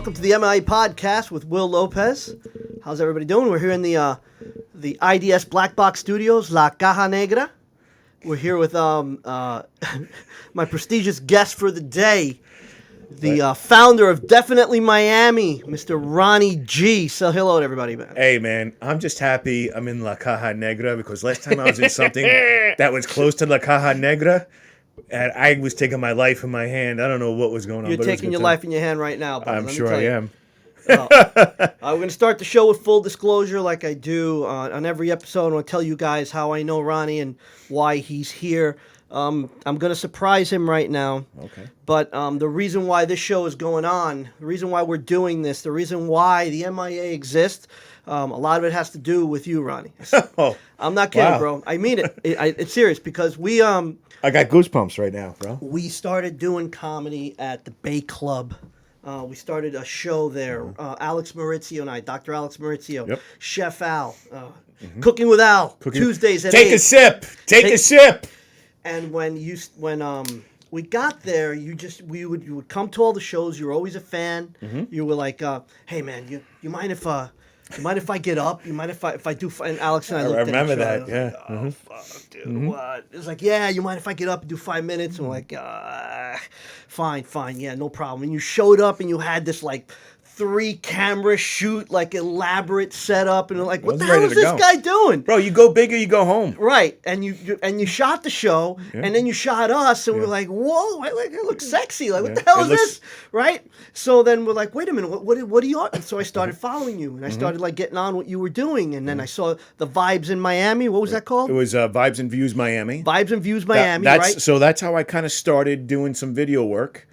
Welcome to the MIA podcast with Will Lopez. How's everybody doing? We're here in the IDS Black Box Studios, La Caja Negra. We're here with my prestigious guest for the day, the founder of Definitely Miami, Mr. Ronnie G. So hello to everybody, man. Hey, man, I'm just happy I'm in La Caja Negra because last time I was in something that was close to La Caja Negra, and I was taking my life in my hand. I don't know what was going on. You're taking your life in your hand right now, buddy. I'm sure I am. We're going to start the show with full disclosure like I do on every episode. I want to tell you guys how I know Ronnie and why he's here. I'm going to surprise him right now. Okay. But the reason why this show is going on, the reason why we're doing this, the reason why the MIA exists, a lot of it has to do with you, Ronnie. Oh, I'm not kidding, wow. bro. I mean it. It's serious because we I got goosebumps right now, bro. we started doing comedy at the Bay Club. We started a show there. Alex Maurizio and I, Dr. Alex Maurizio, Yep. Chef Al, Cooking with Al, Tuesdays at 8. Take a sip. Take a sip. And when we got there, you would come to all the shows. You were always a fan. You were like, "Hey man, you mind if I get up? You mind if I do?" And Alex and I looked at remember each other, that, and yeah. I was like, "Oh fuck, dude, what?" It was like, "Yeah, you mind if I get up and do 5 minutes?" And we're like, "Fine, yeah, no problem." And you showed up and you had this like 3-camera shoot, like elaborate setup, and like, what the hell is this guy doing? Bro, you go big or you go home. Right, and you shot the show, and then you shot us, and we're like, whoa, like it looks sexy. Like, what the hell is this? Right? So then we're like, wait a minute, what are you on? And so I started following you, and I started like getting on what you were doing, and then I saw the Vibes in Miami. What was that called? It was Vibes and Views Miami. Vibes and Views Miami, right? So that's how I kind of started doing some video work.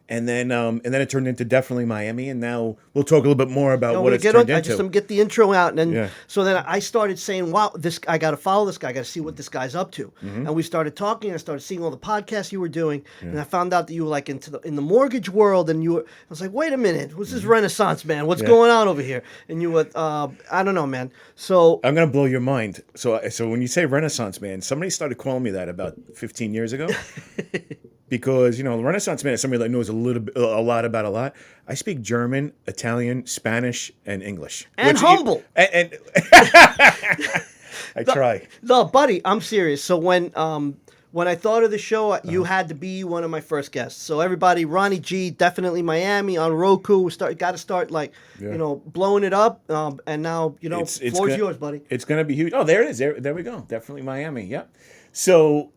And then it turned into Definitely Miami, and now we'll talk a little bit more about what it's turned into. I just get the intro out, and then so then I started saying, "Wow, I got to follow this guy. I got to see what this guy's up to." And we started talking. I started seeing all the podcasts you were doing, and I found out that you were like in the mortgage world. And I was like, "Wait a minute, who's this Renaissance man? What's going on over here?" And you were, I don't know, man. So I'm gonna blow your mind. So when you say Renaissance man, somebody started calling me that about 15 years ago. Because, the Renaissance man is somebody that knows a lot about a lot. I speak German, Italian, Spanish, and English. And humble. And I try. No, buddy, I'm serious. So when I thought of the show, you had to be one of my first guests. So everybody, Ronnie G, Definitely Miami on Roku. Got to start blowing it up. And now, floor's yours, buddy. It's going to be huge. Oh, there it is. There we go. Definitely Miami. Yep. So,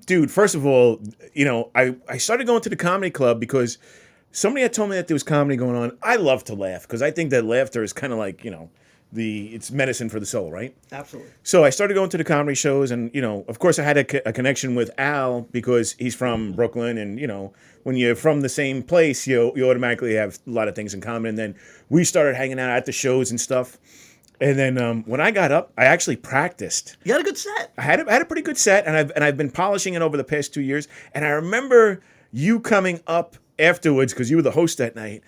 dude, first of all, I started going to the comedy club because somebody had told me that there was comedy going on. I love to laugh because I think that laughter is kind of like, it's medicine for the soul, right? Absolutely. So I started going to the comedy shows, and, of course I had a connection with Al because he's from Brooklyn, and, when you're from the same place, you automatically have a lot of things in common. And then we started hanging out at the shows and stuff. And then when I got up, I actually practiced. You had a good set. I had a pretty good set, and I've been polishing it over the past 2 years. And I remember you coming up afterwards because you were the host that night,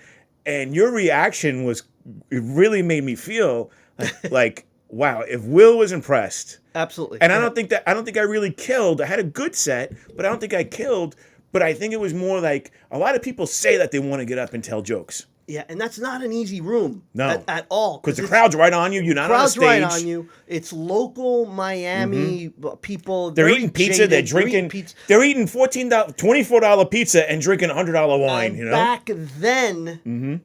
and your reaction it really made me feel like wow, if Will was impressed. Absolutely. And I don't think I really killed. I had a good set, but I don't think I killed. But I think it was more like a lot of people say that they want to get up and tell jokes. Yeah, and that's not an easy room at all. Because the crowd's right on you. You're not on a stage. The crowd's right on you. It's local Miami people. They're eating pizza. They're drinking. They're eating $24 pizza and drinking $100 wine. And back then,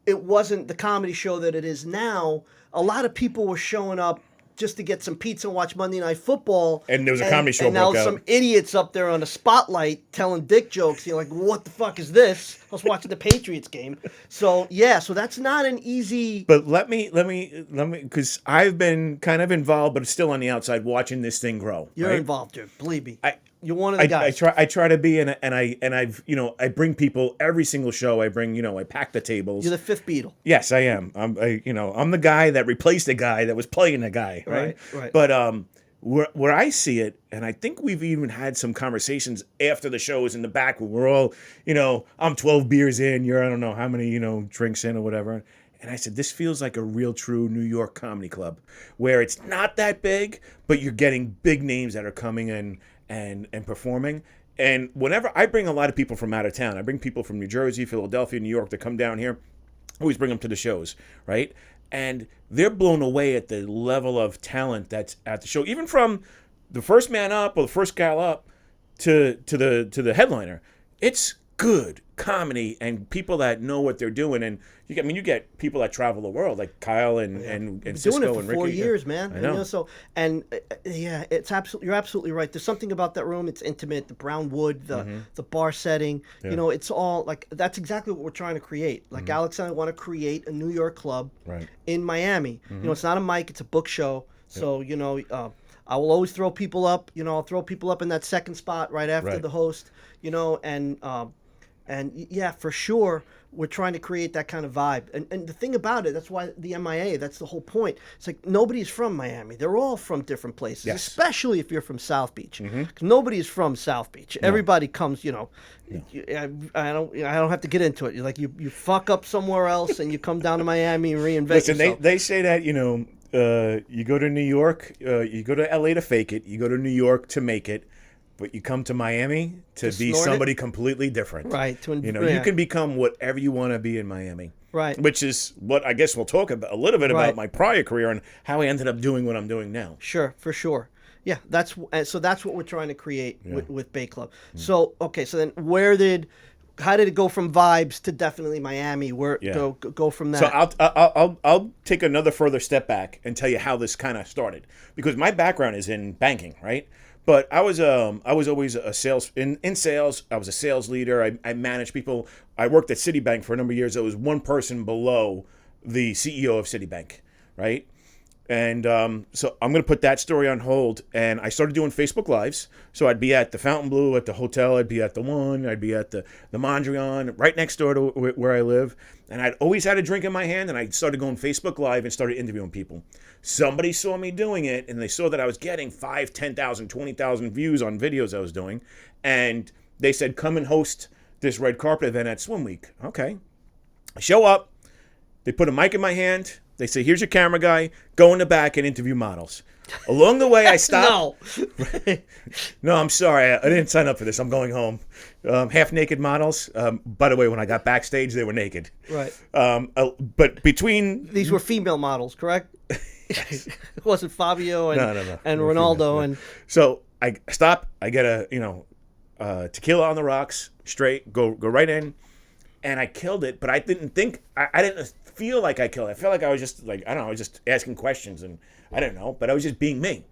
it wasn't the comedy show that it is now. A lot of people were showing up just to get some pizza and watch Monday Night Football. And there was a comedy show. And now some idiots up there on the spotlight telling dick jokes. You're like, what the fuck is this? I was watching the Patriots game. So, so that's not an easy... But let me, because I've been kind of involved, but still on the outside watching this thing grow. You're right? involved, dude. Believe me. You're one of the guys. I try to be, and I bring people every single show. I bring, I pack the tables. You're the fifth Beatle. Yes, I am. I'm the guy that replaced the guy that was playing the guy, right? Right. But where I see it, and I think we've even had some conversations after the show is in the back where we're all, I'm 12 beers in, you're I don't know how many, drinks in or whatever. And I said, this feels like a real true New York comedy club where it's not that big, but you're getting big names that are coming in and performing. And whenever I bring a lot of people from out of town, I bring people from New Jersey, Philadelphia, New York to come down here. always bring them to the shows, right? And they're blown away at the level of talent that's at the show, even from the first man up or the first gal up to the headliner. It's good comedy and people that know what they're doing. And you get people that travel the world like Kyle and Cisco doing it for and Ricky. 4 years, man. I know. It's absolutely, you're absolutely right. There's something about that room. It's intimate. The brown wood, the bar setting. Yeah. You know, it's all like that's exactly what we're trying to create. Like Alex and I want to create a New York club in Miami. You know, it's not a mic. It's a book show. So you know. I will always throw people up. You know, I'll throw people up in that second spot right after the host. You know, and yeah, for sure, we're trying to create that kind of vibe. And the thing about it, that's why the MIA. That's the whole point. It's like nobody's from Miami. They're all from different places, especially if you're from South Beach. 'Cause nobody is from South Beach. No. Everybody comes. You know, I don't have to get into it. You're like you fuck up somewhere else and you come down to Miami and reinvent yourself. Listen, they say that, you know. You go to New York, you go to LA to fake it, you go to New York to make it, but you come to Miami to be somebody completely different. Right. You can become whatever you want to be in Miami. Right. Which is what I guess we'll talk about a little bit about my prior career and how I ended up doing what I'm doing now. Sure, for sure. Yeah, that's what we're trying to create with Bay Club. So, okay, so then how did it go from vibes to definitely Miami? Go from that. So I'll take another further step back and tell you how this kind of started, because my background is in banking, right? But I was always a sales in sales. I was a sales leader. I managed people. I worked at Citibank for a number of years. I was one person below the CEO of Citibank, right? And so I'm going to put that story on hold. And I started doing Facebook Lives. So I'd be at the Fontainebleau, at the hotel. I'd be at the One. I'd be at the Mondrian, right next door to where I live. And I'd always had a drink in my hand. And I started going Facebook Live and started interviewing people. Somebody saw me doing it. And they saw that I was getting 5, 10,000, 20,000 views on videos I was doing. And they said, come and host this red carpet event at Swim Week. Okay. I show up. They put a mic in my hand. They say, here's your camera guy. Go in the back and interview models. Along the way, I stopped. No, I'm sorry. I didn't sign up for this. I'm going home. Half-naked models. By the way, when I got backstage, they were naked. Right. But between... These were female models, correct? Yes. It wasn't Fabio and, no. and Ronaldo. And So I stop. I get a tequila on the rocks, straight, go right in. And I killed it, but I didn't think... I didn't feel like I killed it. I felt like I was just like, I don't know, I was just asking questions and I don't know, but I was just being me.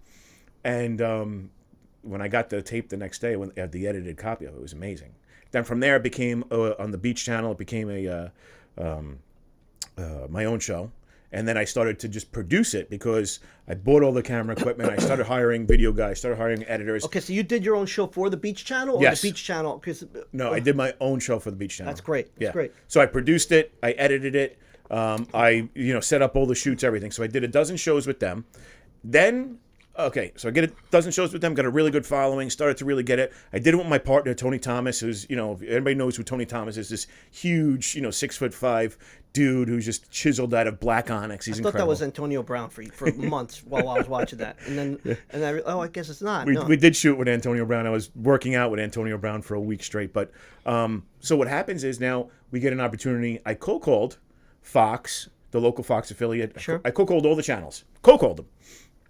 And when I got the tape the next day, when I had the edited copy of it, it was amazing. Then from there, it became, on the Beach Channel, it became my own show. And then I started to just produce it because I bought all the camera equipment. I started hiring video guys, started hiring editors. Okay, so you did your own show for the Beach Channel? Or Yes. the Beach Channel? No, I did my own show for the Beach Channel. That's great. That's great. So I produced it. I edited it. I set up all the shoots, everything. So I did a dozen shows with them. Then, okay, so I get a dozen shows with them, got a really good following, started to really get it. I did it with my partner, Tony Thomas, who's, if anybody knows who Tony Thomas is, this huge, 6'5" dude who's just chiseled out of black onyx. He's incredible. I thought that was Antonio Brown for months while I was watching that. And then, I guess it's not. We did shoot with Antonio Brown. I was working out with Antonio Brown for a week straight. But so what happens is now we get an opportunity. I cold-called Fox, the local Fox affiliate. Sure. I cold-called all the channels. Cold-called them.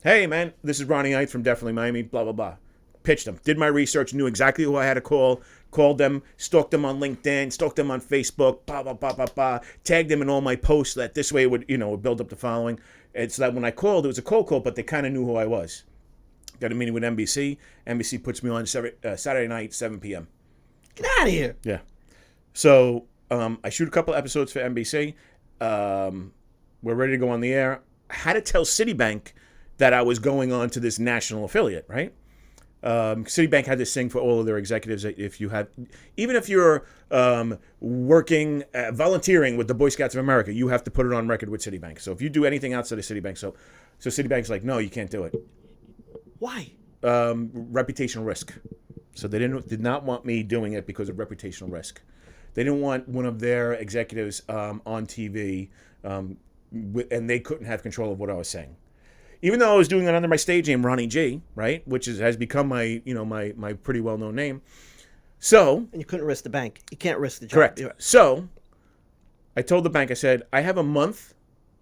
Hey, man, this is Ronnie Height from Definitely Miami, blah, blah, blah. Pitched them. Did my research, knew exactly who I had to call, called them, stalked them on LinkedIn, stalked them on Facebook, blah, blah, blah, blah, blah. Tagged them in all my posts that this way would build up the following. It's that when I called, it was a cold call, but they kind of knew who I was. Got a meeting with NBC. NBC puts me on Saturday night, 7 p.m. Get out of here. Yeah. So I shoot a couple episodes for NBC. We're ready to go on the air. I had to tell Citibank that I was going on to this national affiliate, right? Citibank had this thing for all of their executives that even if you're working, volunteering with the Boy Scouts of America, you have to put it on record with Citibank. So if you do anything outside of Citibank, so Citibank's like, no, you can't do it. Why? Reputational risk. So they did not want me doing it because of reputational risk. They didn't want one of their executives on TV, and they couldn't have control of what I was saying. Even though I was doing it under my stage name, Ronnie G, right, which has become my my pretty well-known name. So, and you couldn't risk the bank. You can't risk the job. Correct. Yeah. So, I told the bank, I said, I have a month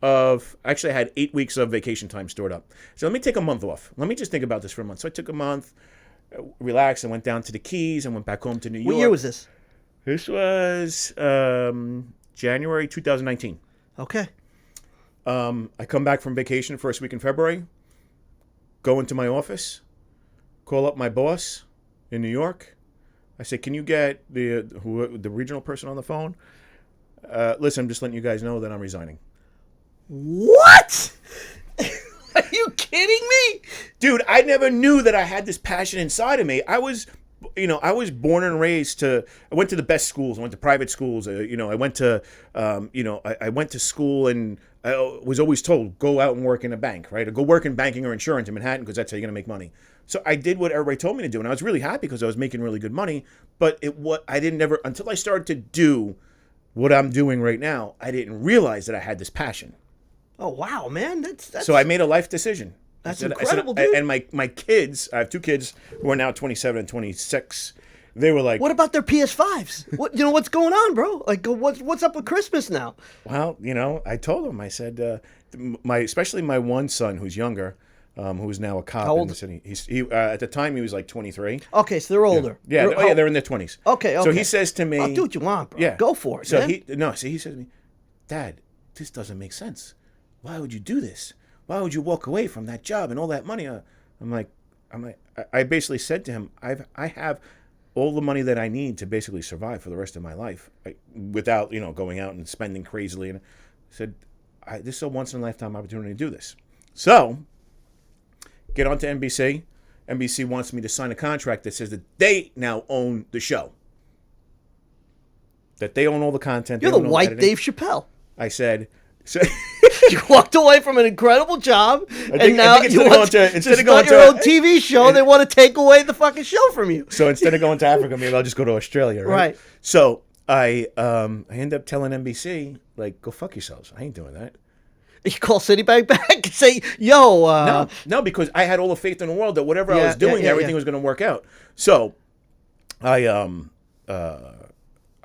of, actually I had 8 weeks of vacation time stored up. So let me take a month off. Let me just think about this for a month. So I took a month, relaxed, and went down to the Keys and went back home to New York. What year was this? This was January 2019. Okay. I come back from vacation first week in February, go into my office, call up my boss in New York. I say, can you get the regional person on the phone? Listen, I'm just letting you guys know that I'm resigning. What? Are you kidding me? Dude, I never knew that I had this passion inside of me. I was born and raised I went to the best schools. I went to private schools. I went to, I went to school and I was always told, go out and work in a bank, right? Or go work in banking or insurance in Manhattan because that's how you're going to make money. So I did what everybody told me to do. And I was really happy because I was making really good money. But I didn't never, until I started to do what I'm doing right now, I didn't realize that I had this passion. Oh, wow, man. That's So I made a life decision. That's I incredible, said, dude. And my kids, I have 2 kids who are now 27 and 26. They were like, What about their PS5s? What's going on, bro? Like, what's up with Christmas now? well, I told them, I said, especially my one son who's younger, who's now a cop How in old? the city. He at the time he was like 23. Okay, so they're older. Yeah, they're in their 20s. Okay. So he says to me, I'll do what you want, bro. Yeah. Go for it, So man. he says to me, Dad, this doesn't make sense. Why would you do this? Why would you walk away from that job and all that money? I basically said to him, I have all the money that I need to basically survive for the rest of my life without, going out and spending crazily. And I said, this is a once in a lifetime opportunity to do this. So get onto NBC. NBC wants me to sign a contract that says that they now own the show. That they own all the content. You're they the own all white editing. Dave Chappelle. I said, so You walked away from an incredible job, and think now instead you of want going to- instead to of going start your to- own TV show. They want to take away the fucking show from you. So instead of going to Africa, maybe I'll just go to Australia, right? Right. So I end up telling NBC, like, go fuck yourselves. I ain't doing that. You call Citibank back and say, "Yo, No, because I had all the faith in the world that whatever I Yeah, was doing, yeah, everything yeah. was going to work out. So I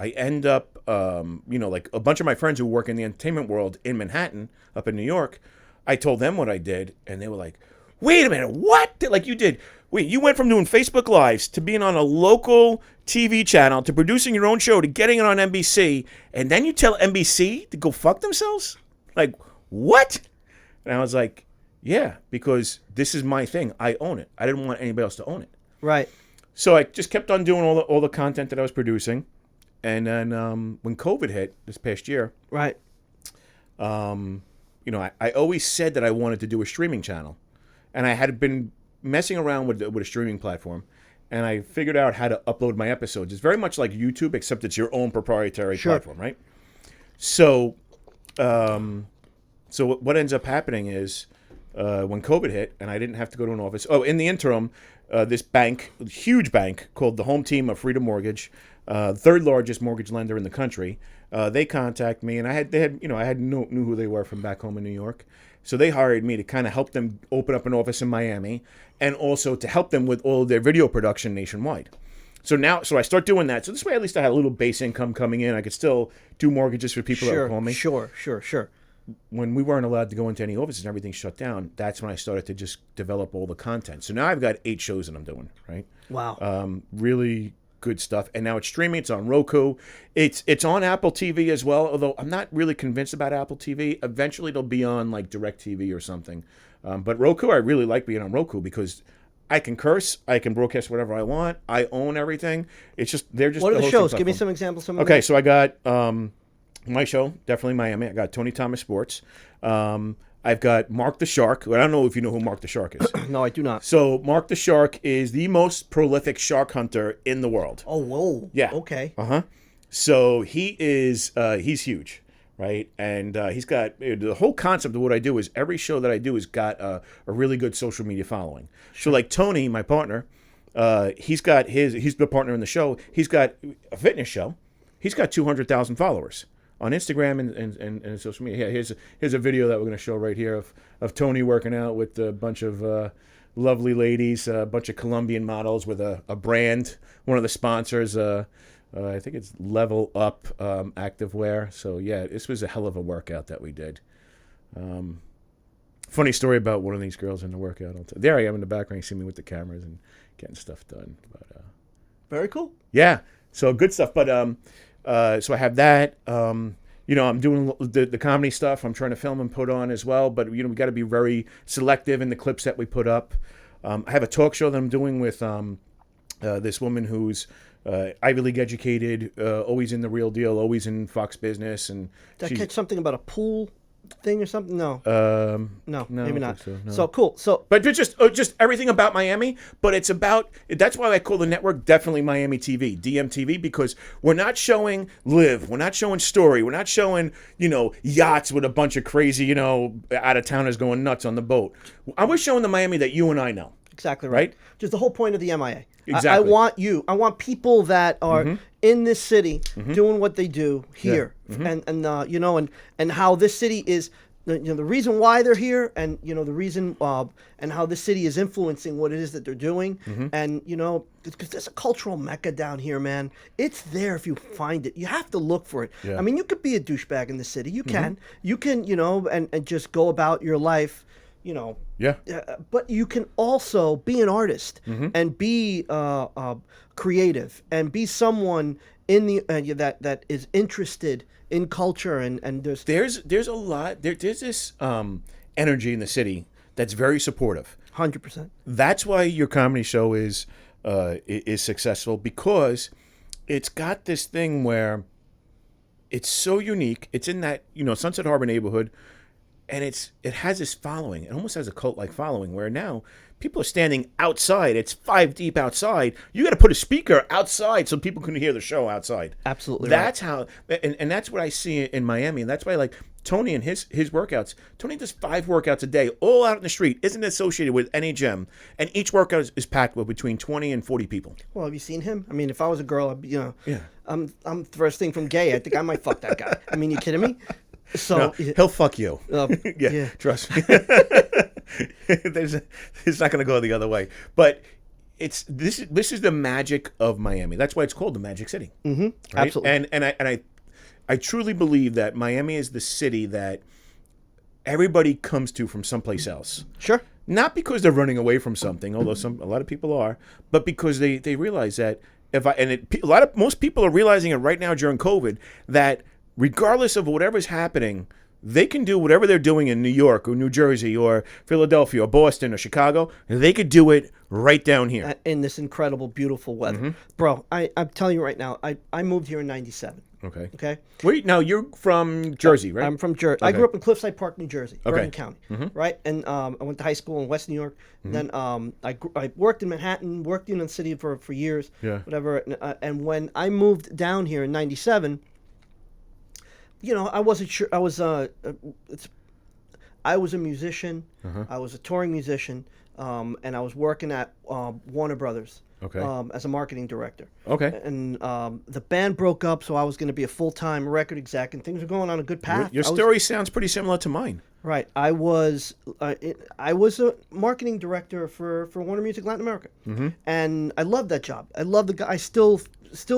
end up, like a bunch of my friends who work in the entertainment world in Manhattan, up in New York, I told them what I did, and they were like, wait a minute, what? Like you did, wait, you went from doing Facebook Lives to being on a local TV channel to producing your own show to getting it on NBC, and then you tell NBC to go fuck themselves? Like, what? And I was like, yeah, because this is my thing. I own it. I didn't want anybody else to own it. right." So I just kept on doing all the content that I was producing. And then when COVID hit this past year, Right. I always said that I wanted to do a streaming channel. And I had been messing around with a streaming platform. And I figured out how to upload my episodes. It's very much like YouTube, except it's your own proprietary platform, right? So, what ends up happening is when COVID hit and I didn't have to go to an office. Oh, in the interim, this bank, huge bank called the Home Team of Freedom Mortgage, third largest mortgage lender in the country. They contact me, and I knew who they were from back home in New York. So they hired me to kind of help them open up an office in Miami, and also to help them with all of their video production nationwide. So I start doing that. So this way, at least I had a little base income coming in. I could still do mortgages for people that would call me. Sure. When we weren't allowed to go into any offices and everything shut down, that's when I started to just develop all the content. So now I've got 8 shows that I'm doing, right? Wow. Really good stuff. And now it's streaming. It's on Roku. It's on Apple TV as well, although I'm not really convinced about Apple TV. Eventually it'll be on like DirecTV or something. But Roku, I really like being on Roku because I can curse. I can broadcast whatever I want. I own everything. They're just What are the hosting shows? Give me platform. some examples. Okay, so I got my show, definitely Miami. I got Tony Thomas Sports. I've got Mark the Shark. I don't know if you know who Mark the Shark is. No, I do not. So Mark the Shark is the most prolific shark hunter in the world. Oh, whoa. Yeah. Okay. So he's huge, right? And he's got the whole concept of what I do is every show that I do has got a really good social media following. So like Tony, my partner, he's the partner in the show. He's got a fitness show. He's got 200,000 followers on Instagram and social media. Yeah, here's a video that we're going to show right here of Tony working out with a bunch of lovely ladies, a bunch of Colombian models with a brand. One of the sponsors, I think it's Level Up activewear. So yeah, this was a hell of a workout that we did. Funny story about one of these girls in the workout. There I am in the background. You see me with the cameras and getting stuff done. But Very cool. yeah, so good stuff. But so I have that. I'm doing the comedy stuff. I'm trying to film and put on as well. But we got to be very selective in the clips that we put up. I have a talk show that I'm doing with this woman who's Ivy League educated, always in the Real Deal, always in Fox Business, and Did I catch something about a pool thing or something? No. no, Maybe not. So, no. So cool. So, but just everything about Miami. But it's about, that's why I call the network definitely Miami TV, DMTV, because we're not showing Live, we're not showing Story, we're not showing yachts with a bunch of crazy out of towners going nuts on the boat. I was showing the Miami that you and I know. exactly right. Just the whole point of the MIA. Exactly. I want people that are in this city doing what they do here, and how this city is, the reason why they're here, and the reason and how this city is influencing what it is that they're doing, and because there's a cultural mecca down here, man. It's there if you find it. You have to look for it. Yeah. I mean, you could be a douchebag in the city. You can, and just go about your life. Yeah. But you can also be an artist and be creative and be someone in the that is interested in culture, and There's a lot there's this energy in the city that's very supportive. 100%. That's why your comedy show is successful, because it's got this thing where it's so unique. It's in that Sunset Harbor neighborhood. And it has this following. It almost has a cult-like following, where now people are standing outside. It's 5 deep outside. You got to put a speaker outside so people can hear the show outside. Absolutely. That's how, and that's what I see in Miami. And that's why, like Tony and his workouts. Tony does 5 workouts a day, all out in the street. Isn't associated with any gym, and each workout is packed with between 20 and 40 people. Well, have you seen him? I mean, if I was a girl, I'd be, Yeah. I'm first thing from gay. I think I might fuck that guy. I mean, you kidding me? So No, he'll fuck you. Yeah. Trust me. It's not going to go the other way. But this is the magic of Miami. That's why it's called the Magic City. Mm-hmm. Right? Absolutely. And I truly believe that Miami is the city that everybody comes to from someplace else. Sure. Not because they're running away from something, although a lot of people are, but because they realize that most people are realizing it right now during COVID, that regardless of whatever's happening, they can do whatever they're doing in New York or New Jersey or Philadelphia or Boston or Chicago, and they could do it right down here. In this incredible, beautiful weather. Bro, I'm telling you right now, I moved here in 97. Okay. Okay? Now, you're from Jersey, right? I'm from Jersey. Okay. I grew up in Cliffside Park, New Jersey, Okay. Bergen County, right? And I went to high school in West New York. And then I worked in Manhattan, worked in the city for years, whatever. And when I moved down here in 97, I wasn't sure. I was a musician. I was a touring musician, and I was working at Warner Brothers. Okay. As a marketing director. Okay. And the band broke up, so I was going to be a full-time record exec, and things were going on a good path. Your story sounds pretty similar to mine. Right. I was a marketing director for Warner Music Latin America, and I loved that job. I love the guy. I still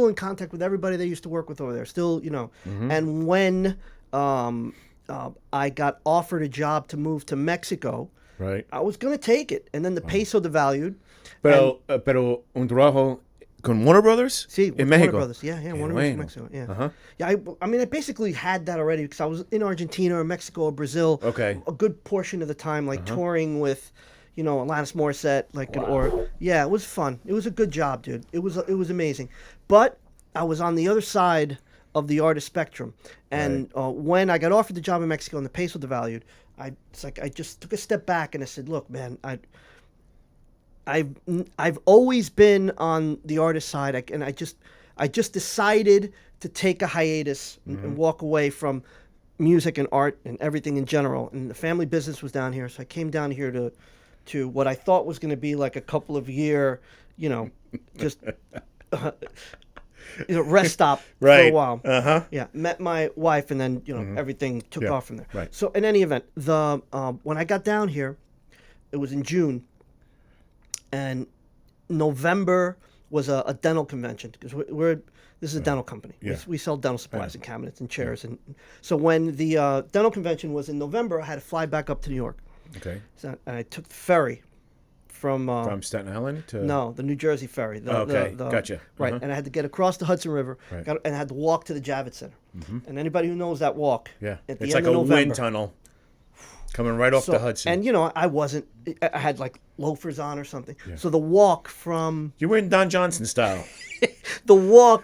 in contact with everybody they used to work with over there. Still, And when I got offered a job to move to Mexico, right, I was going to take it, and then the peso devalued. Pero un trabajo con Warner Brothers in Mexico. Warner Brothers, yeah, Warner Brothers, Mexico, yeah. Yeah, I mean, I basically had that already because I was in Argentina or Mexico or Brazil. Okay. A good portion of the time, touring with, Alanis Morissette, it was fun. It was a good job, dude. It was amazing, but I was on the other side of the artist spectrum, and when I got offered the job in Mexico and the peso devalued, I just took a step back and I said, look, man, I've always been on the artist side, and I just decided to take a hiatus and walk away from music and art and everything in general. And the family business was down here, so I came down here to what I thought was going to be like a couple of year, just rest stop for a while. Yeah, met my wife, and then everything took off from there. Right. So in any event, the when I got down here, it was in June. And November was a dental convention because this is a dental company. Yeah. We sell dental supplies and cabinets and chairs, and so when the dental convention was in November, I had to fly back up to New York. Okay. So I took the ferry from From Staten Island to no, the New Jersey ferry. Okay, gotcha. Right, and I had to get across the Hudson River, Right. and I had to walk to the Javits Center. And anybody who knows that walk, Yeah, at the it's end like of a November, wind tunnel coming right off the Hudson. And I wasn't. I had like loafers on or something. So the walk from You were in Don Johnson style. the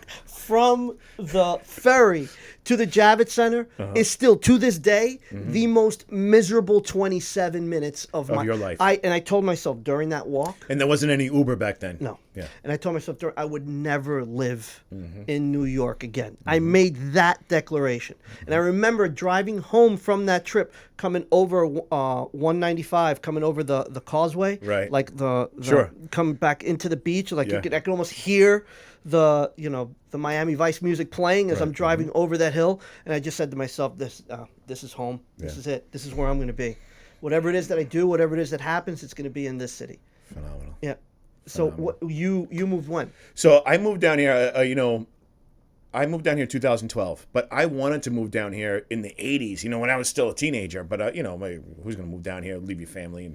ferry to the Javits Center is still to this day the most miserable 27 minutes of your life. I told myself during that walk. And there wasn't any Uber back then. No. Yeah. And I told myself I would never live in New York again. I made that declaration. And I remember driving home from that trip, coming over 195, coming over the causeway. Right. Like the Sure. coming back into the beach. Like Yeah. I could almost hear the Miami Vice music playing as I'm driving over that hill. And I just said to myself, this is home. This is it. This is where I'm going to be. Whatever it is that I do, whatever it is that happens, it's going to be in this city. Phenomenal. Yeah. So you moved when? So I moved down here, I moved down here in 2012, but I wanted to move down here in the 80s, when I was still a teenager. But, who's going to move down here, leave your family?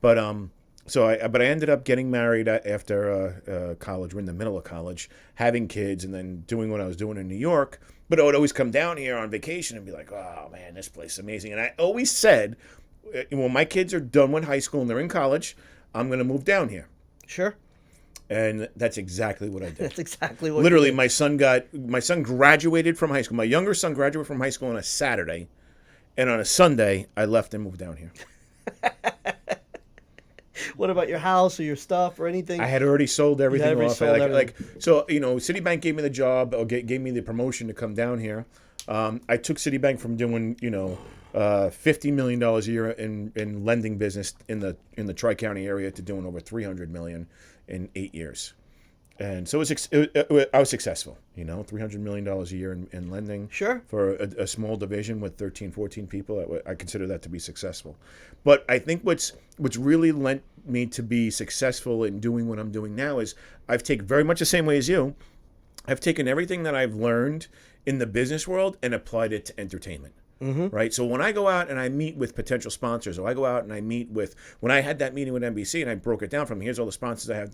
But I ended up getting married after college. We're in the middle of college, having kids, and then doing what I was doing in New York. But I would always come down here on vacation and be like, oh, man, this place is amazing. And I always said, when my kids are done with high school and they're in college, I'm going to move down here. Sure. And that's exactly what I did. That's exactly what. Literally, my son graduated from high school. My younger son graduated from high school on a Saturday, and on a Sunday, I left and moved down here. What about your house or your stuff or anything? I had already sold everything already off. sold everything. So Citibank gave me the job, or gave me the promotion to come down here. I took Citibank from doing $50 million a year in lending business in the Tri-County area to doing over $300 million in 8 years. And so I was successful, $300 million a year in lending. Sure. For a small division with 13, 14 people. I consider that to be successful. But I think what's really lent me to be successful in doing what I'm doing now is I've taken very much the same way as you. I've taken everything that I've learned in the business world and applied it to entertainment. Right. So when I go out and I meet with potential sponsors, or I go out and I meet with, when I had that meeting with NBC and I broke it down from here's all the sponsors I have,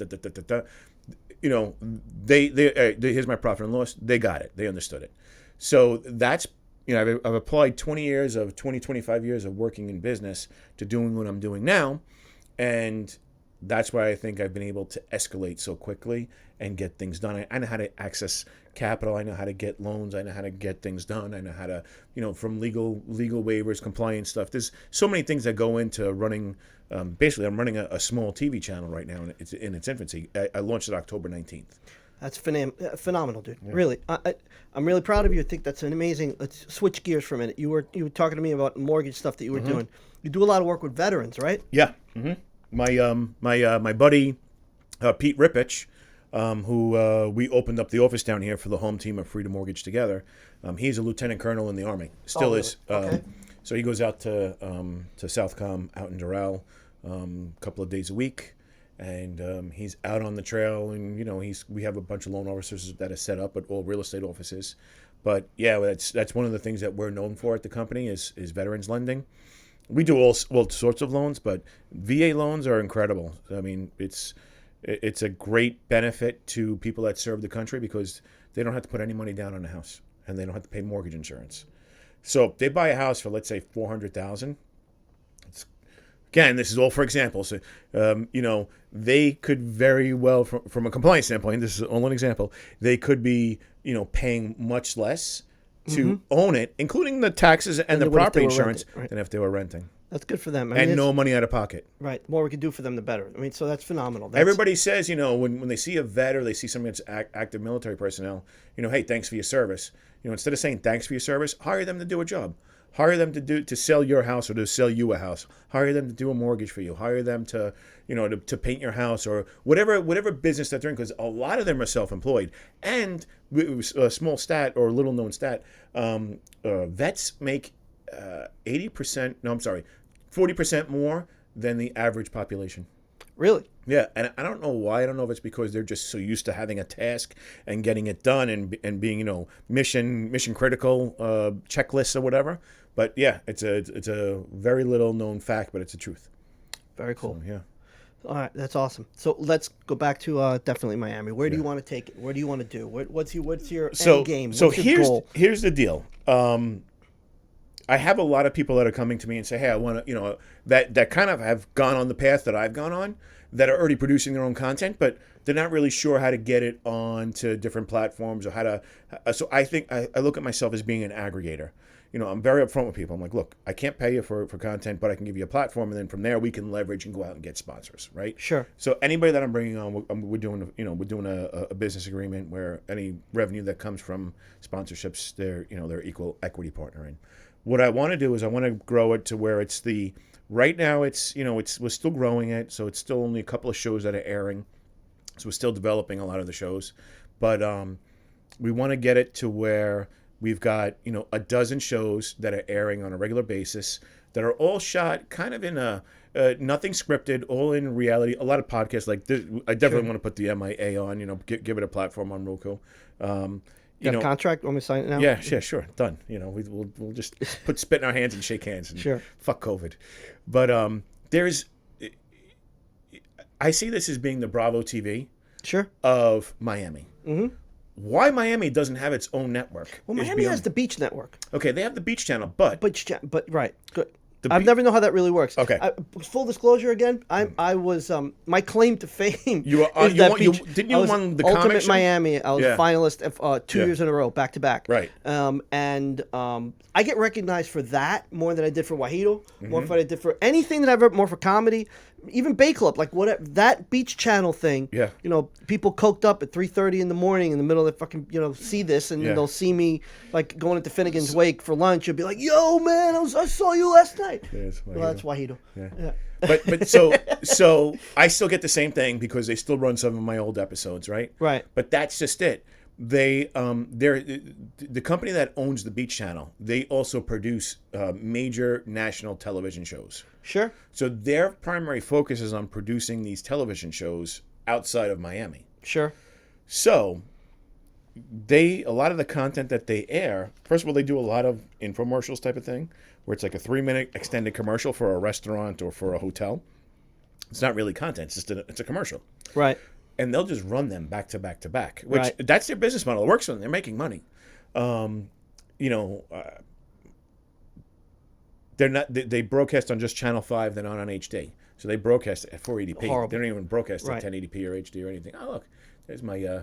here's my profit and loss. They got it. They understood it. So that's, I've applied 25 years of working in business to doing what I'm doing now. And that's why I think I've been able to escalate so quickly and get things done. I know how to access capital. I know how to get loans. I know how to get things done. I know how to, from legal waivers, compliance stuff. There's so many things that go into running. Basically, I'm running a small TV channel right now, and it's in its infancy. I launched it October 19th. That's phenomenal, dude. Yeah. Really, I'm really proud of you. I think that's an amazing. Let's switch gears for a minute. You were talking to me about mortgage stuff that you were doing. You do a lot of work with veterans, right? Yeah. My buddy Pete Rippich, who we opened up the office down here for the home team of Freedom Mortgage Together. He's a lieutenant colonel in the Army. Still is. Okay. So he goes out to Southcom out in Doral a couple of days a week, and he's out on the trail. And we have a bunch of loan officers that are set up at all real estate offices. But yeah, that's one of the things that we're known for at the company is veterans lending. We do all sorts of loans, but VA loans are incredible. I mean, it's a great benefit to people that serve the country because they don't have to put any money down on a house, and they don't have to pay mortgage insurance. So if they buy a house for, let's say, $400,000, again, this is all for example. So, they could very well, from a compliance standpoint, this is only an example, they could be, paying much less to own it, including the taxes and the property insurance, than if they were renting. That's good for them. And no money out of pocket. Right. The more we can do for them, the better. I mean, so that's phenomenal. Everybody says, when they see a vet or they see somebody that's active military personnel, hey, thanks for your service. Instead of saying thanks for your service, hire them to do a job. Hire them to sell your house or to sell you a house. Hire them to do a mortgage for you. Hire them to, to paint your house or whatever business that they're in, because a lot of them are self-employed. And a small stat or a little known stat, vets make 40% more than the average population. Really? Yeah, and I don't know why. I don't know if it's because they're just so used to having a task and getting it done and being mission critical checklists or whatever. But yeah, it's a very little known fact, but it's the truth. Very cool. So, yeah. All right, that's awesome. So let's go back to definitely Miami. Where do Yeah. you want to take it? What do you want to do? What's your So end game? so What's your goal? here's the deal. I have a lot of people that are coming to me and say, "Hey, I want to," that kind of have gone on the path that I've gone on, that are already producing their own content, but they're not really sure how to get it onto different platforms or how to. So I think I look at myself as being an aggregator. I'm very upfront with people. I'm like, look, I can't pay you for content, but I can give you a platform, and then from there we can leverage and go out and get sponsors, right? Sure. So anybody that I'm bringing on, we're doing a business agreement where any revenue that comes from sponsorships, they're equal equity partner in. What I want to do is I want to grow it to where it's right now we're still growing it, so it's still only a couple of shows that are airing, so we're still developing a lot of the shows, but we want to get it to where we've got a dozen shows that are airing on a regular basis that are all shot kind of in a nothing scripted, all in reality. A lot of podcasts like this, I definitely want to put the MIA on, give it a platform on Roku. You got a contract? Want me to sign it now? Yeah, sure, done. We'll just put spit in our hands and shake hands and Sure. fuck COVID. But I see this as being the Bravo TV Sure. of Miami. Mm-hmm. Why Miami doesn't have its own network? Well, is Miami beyond- has the Beach Network. Okay, they have the Beach Channel, but But right, good. The I've never known how that really works. Okay. Full disclosure again, I was my claim to fame. You were is that Beach. didn't you I was won the Ultimate comic show? Miami. I was Yeah. finalist of 2 years in a row, back to back. Right. And I get recognized for that more than I did for Wajito, more Mm-hmm. than I did for anything that I've ever, more for comedy, even Bay Club, like whatever that Beach Channel thing. Yeah. People coked up at 3:30 in the morning in the middle of the fucking see this, and Yeah. they'll see me like going into Finnegan's Wake for lunch and be like, "Yo, man, I saw you last night." Yes, Well, that's Wajito. Yeah. But so I still get the same thing because they still run some of my old episodes, right? Right. But that's just it. They're the company that owns the Beach Channel. They also produce major national television shows. Sure. So their primary focus is on producing these television shows outside of Miami. Sure. So a lot of the content that they air, first of all, they do a lot of infomercials type of thing, where it's like a 3-minute extended commercial for a restaurant or for a hotel. It's not really content; it's a commercial, Right. and they'll just run them back to back to back. Which Right. that's their business model. It works for them; they're making money. They're not. They broadcast on just Channel 5. They're not on HD, so they broadcast at 480p. Horrible. They don't even broadcast Right. at 1080p or HD or anything. Oh look, there's my.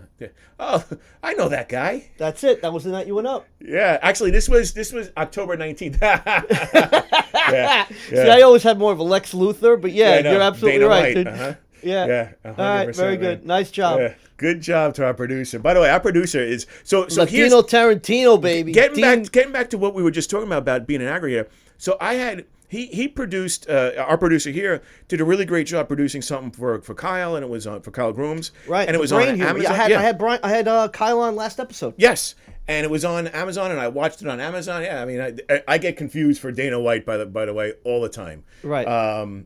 Oh, I know that guy. That's it. That was the night you went up. Yeah, actually, this was October 19th. yeah, See, I always had more of a Lex Luthor, but yeah, I know. you're absolutely Dana right. White, dude. uh-huh. Yeah. Yeah, All right. 100%, Very good. man. Nice job. Yeah. Good job to our producer. By the way, our producer is so here's Latino Tarantino, baby. getting back to what we were just talking about being an aggregator. So I had he produced our producer here did a really great job producing something for Kyle, and it was for Kyle Grooms, Right. And it was Brain on Humor. Amazon. Yeah, I had Kyle on last episode. Yes, and it was on Amazon, and I watched it on Amazon. Yeah, I mean, I get confused for Dana White by the way all the time. Right.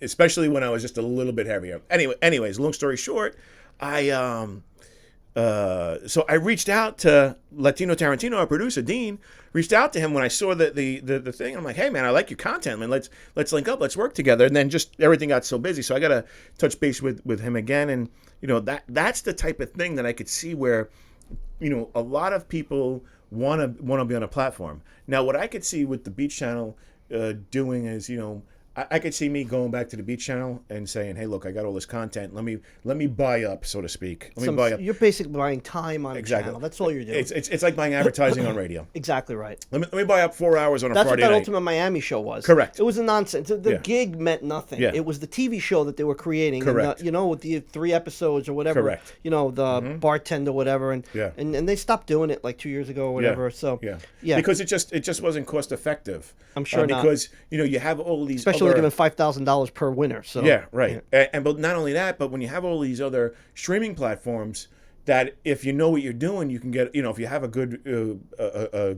Especially when I was just a little bit heavier. Anyways, long story short, so I reached out to Latino Tarantino, our producer Dean. Reached out to him when I saw the thing. I'm like, hey man, I like your content, man. Let's link up, let's work together. And then just everything got so busy, so I got to touch base with him again. And that's the type of thing that I could see where a lot of people want to be on a platform. Now, what I could see with the Beach Channel doing is I could see me going back to the Beach Channel and saying, "Hey, look, I got all this content. Let me buy up, so to speak. Let me buy up." You're basically buying time on a channel. That's all you're doing. It's like buying advertising on radio. Exactly right. Let me buy up 4 hours on a That's what Friday that night. Ultimate Miami show was. Correct. It was a nonsense. The Yeah. gig meant nothing. Yeah. It was the TV show that they were creating. Correct. And with the 3 episodes or whatever. Correct. The bartender, whatever, and Yeah. and they stopped doing it like 2 years ago or whatever. So yeah, because it just wasn't cost effective. I'm sure not. because you have all these especially other, giving $5,000 per winner. So yeah, right. And but not only that, but when you have all these other streaming platforms that if you know what you're doing, you can get, if you have a good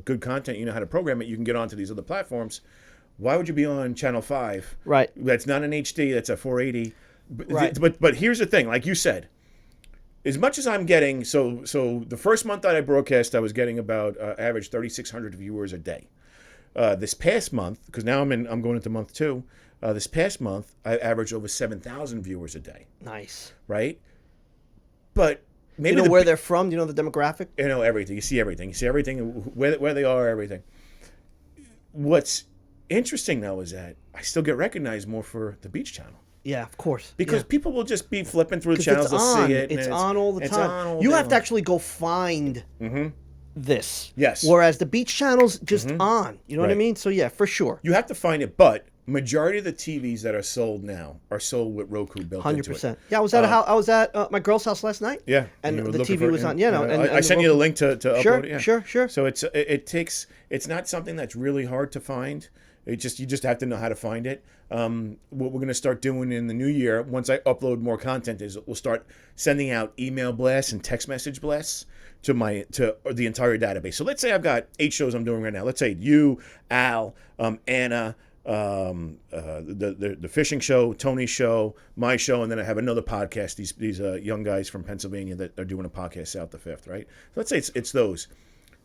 good content, you know how to program it, you can get onto these other platforms. Why would you be on Channel 5? Right. That's not an HD, that's a 480. Right. But here's the thing, like you said, as much as I'm getting, so the first month that I broadcast, I was getting about average 3,600 viewers a day. This past month, because now I'm going into month 2. This past month, I averaged over 7,000 viewers a day. Nice. Right? But maybe you know where they're from? Do you know the demographic? You know everything. You see everything. You see everything, where they are, everything. What's interesting, though, is that I still get recognized more for the Beach Channel. Yeah, of course. Because people will just be flipping through the channels, they'll see it. It's on all the time. You have to actually go find this. Yes. Whereas the Beach Channel's just on. You know what I mean? So, yeah, for sure. You have to find it, but majority of the TVs that are sold now are sold with Roku built 100%. Into it. Yeah, I was at my girl's house last night. Yeah. And the TV was on. Yeah, no. And I sent you the link to upload it. Yeah. Sure. So it's not something that's really hard to find. You just have to know how to find it. What we're going to start doing in the new year, once I upload more content, is we'll start sending out email blasts and text message blasts to the entire database. So let's say I've got 8 shows I'm doing right now. Let's say you, Al, Anna, the fishing show, Tony's show, my show, and then I have another podcast. These young guys from Pennsylvania that are doing a podcast, South the Fifth, right? So let's say it's those.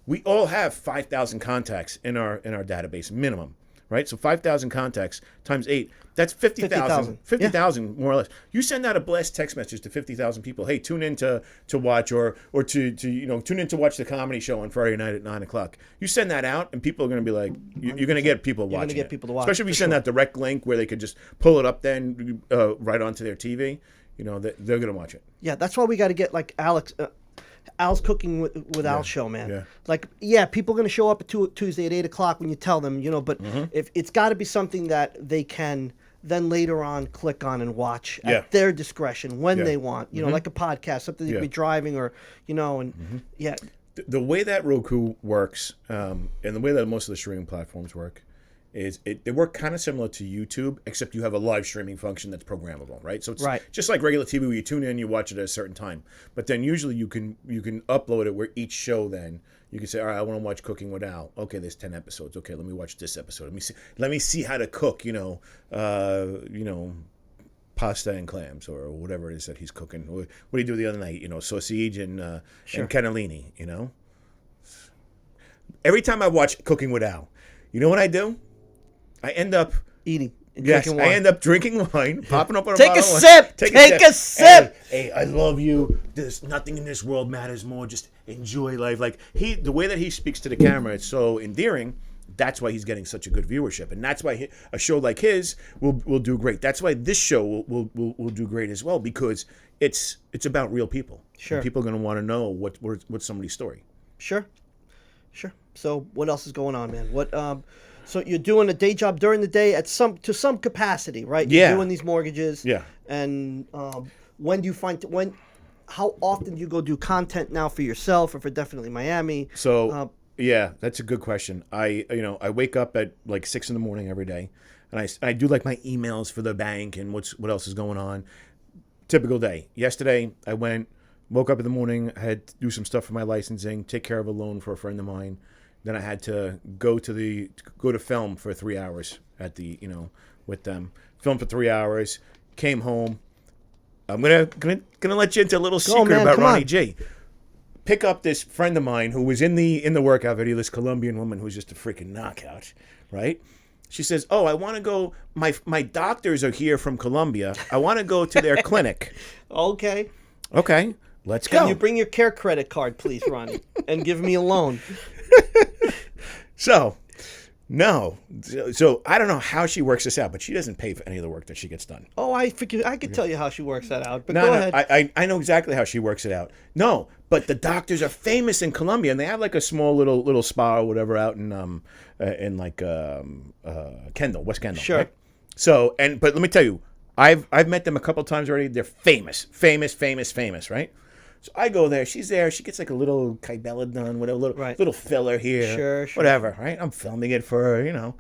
We all have 5,000 contacts in our database minimum. Right, so 5,000 contacts times 8, that's 50,000. 50,000 more or less. You send out a blast text message to 50,000 people. Hey, tune in to watch or to tune in to watch the comedy show on Friday night at 9:00. You send that out, and people are going to be like, you're going to get people watching. You're going to get people to watch, especially if you send that direct link where they could just pull it up then right onto their TV. You know, they're going to watch it. Yeah, that's why we got to get like Al's Cooking with Al show, man. Yeah. Like, people are going to show up at Tuesday at 8:00 when you tell them, but if it's got to be something that they can then later on click on and watch at their discretion when they want, like a podcast, something they could be driving or, The way that Roku works and the way that most of the streaming platforms work is they work kind of similar to YouTube, except you have a live streaming function that's programmable, right? So it's just like regular TV where you tune in, you watch it at a certain time. But then usually you can upload it where each show then you can say, all right, I want to watch Cooking with Al. Okay, there's 10 episodes. Okay, let me watch this episode. Let me see how to cook, pasta and clams or whatever it is that he's cooking. What did he do the other night? Sausage and cannellini. Every time I watch Cooking with Al, you know what I do? I end up eating. Yes, I end up drinking wine, popping up on a Take bottle a sip. Take a sip. Hey, I love you. There's nothing in this world matters more. Just enjoy life. Like the way that he speaks to the camera, it's so endearing. That's why he's getting such a good viewership, and that's why a show like his will do great. That's why this show will do great as well, because it's about real people. Sure, and people are going to want to know what's somebody's story. Sure. So what else is going on, man? What So you're doing a day job during the day to some capacity, right? You're doing these mortgages. Yeah. And when do you how often do you go do content now for yourself or for Definitely Miami? So yeah, that's a good question. I wake up at like 6 a.m. every day, and I do like my emails for the bank and what else is going on. Typical day. Yesterday I woke up in the morning, I had to do some stuff for my licensing, take care of a loan for a friend of mine. Then I had to go to film for 3 hours at with them. Film for 3 hours. Came home. I'm gonna let you into a little secret about Ronnie G. Pick up this friend of mine who was in the workout video. This Colombian woman who's just a freaking knockout, right? She says, "Oh, I want to go. My doctors are here from Colombia. I want to go to their clinic." Okay. Let's go. Can you bring your care credit card, please, Ronnie, and give me a loan? So I don't know how she works this out, but she doesn't pay for any of the work that she gets done. Oh, I could tell you how she works that out, but go ahead. I know exactly how she works it out. No, but the doctors are famous in Colombia, and they have like a small little spa or whatever out in Kendall, West Kendall. Sure. Right? So but let me tell you, I've met them a couple times already. They're famous, right? So I go there. She's there. She gets like a little Kybella done, whatever, little filler here, sure, whatever. Right? I'm filming it for her,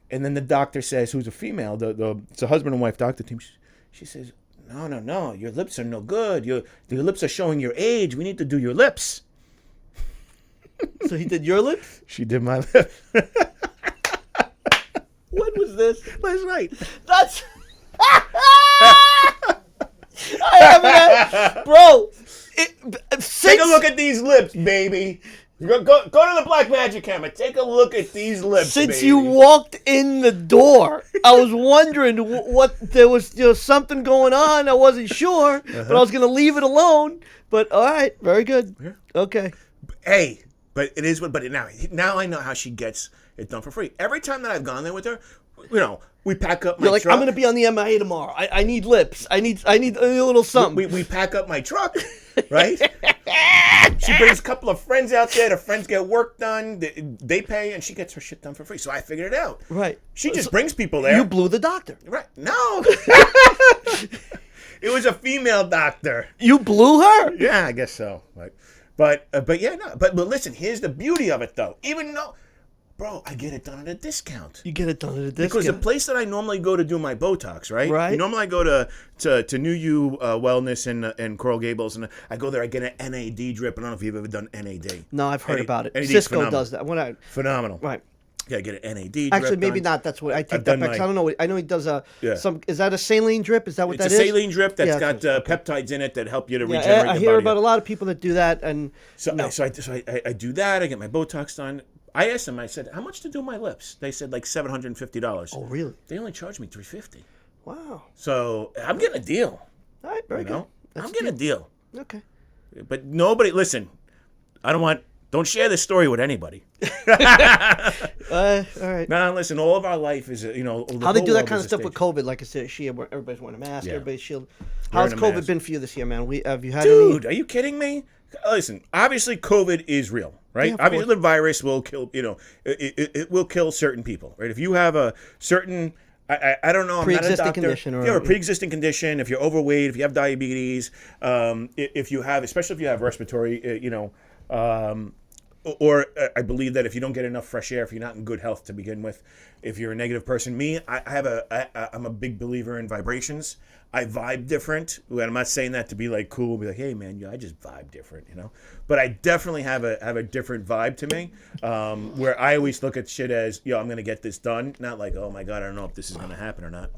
And then the doctor says, who's a female, it's a husband and wife doctor team. She says, no, your lips are no good. Your lips are showing your age. We need to do your lips. So he did your lips? She did my lips. When was this? Last night. That's. remember that, bro. Take a look at these lips, baby. Go to the Black Magic camera. Take a look at these lips, Since baby. you walked in the door, I was wondering what there was, something going on. I wasn't sure, but I was gonna leave it alone. But all right, very good. Yeah. Okay. Hey, but it is what. But now I know how she gets it done for free. Every time that I've gone there with her, we pack up my You're like, truck. I'm gonna be on the MIA tomorrow. I need lips. I need a little something. We pack up my truck, right? She brings a couple of friends out there. The friends get work done. They pay, and she gets her shit done for free. So I figured it out. Right. She just brings people there. You blew the doctor. Right. No. It was a female doctor. You blew her? Yeah, I guess so. But yeah, no. But listen, here's the beauty of it, though. Even though, bro, I get it done at a discount. You get it done at a discount. Because the place that I normally go to do my Botox, right? Right. Normally I go to New You Wellness and Coral Gables, and I go there. I get an NAD drip. I don't know if you've ever done NAD. No, I've heard about it. NAD Cisco does that. Phenomenal. Right. Yeah, get an NAD drip. Actually, maybe done. not. That's what I take I've that done back. 'Cause I don't know. I know he does some. Is that a saline drip? Is that what It's that a is? saline drip that's Yeah, got okay. peptides in it that help you to Yeah, regenerate I your hear body. about a lot of people that do that, and So I do that. I get my Botox done. I asked them. I said, "How much to do my lips?" They said like $750. Oh, really? They only charged me $350. Wow. So I'm getting a deal. All right, very good. I'm getting a deal. Okay. But nobody, listen. Don't share this story with anybody. All right. No, listen. All of our life is, How they do that kind of stuff with COVID? Like I said, everybody's wearing a mask. Yeah. Everybody's shielded. How's Wearing a COVID mask. been for you this year, man? Have you had Dude, are you kidding me? Listen, obviously COVID is real, right? Yeah, of Obviously course. the virus will kill, it will kill certain people, right? If you have a certain, I don't know, I'm not a Pre-existing doctor. condition or- If you have a pre-existing condition, if you're overweight, if you have diabetes, if you have, especially if you have respiratory, or I believe that if you don't get enough fresh air, if you're not in good health to begin with, if you're a negative person, I'm a big believer in vibrations. I vibe different. And I'm not saying that to be like cool, be like, hey man, I just vibe different, But I definitely have a different vibe to me, where I always look at shit as, I'm gonna get this done, not like, oh my god, I don't know if this is gonna happen or not.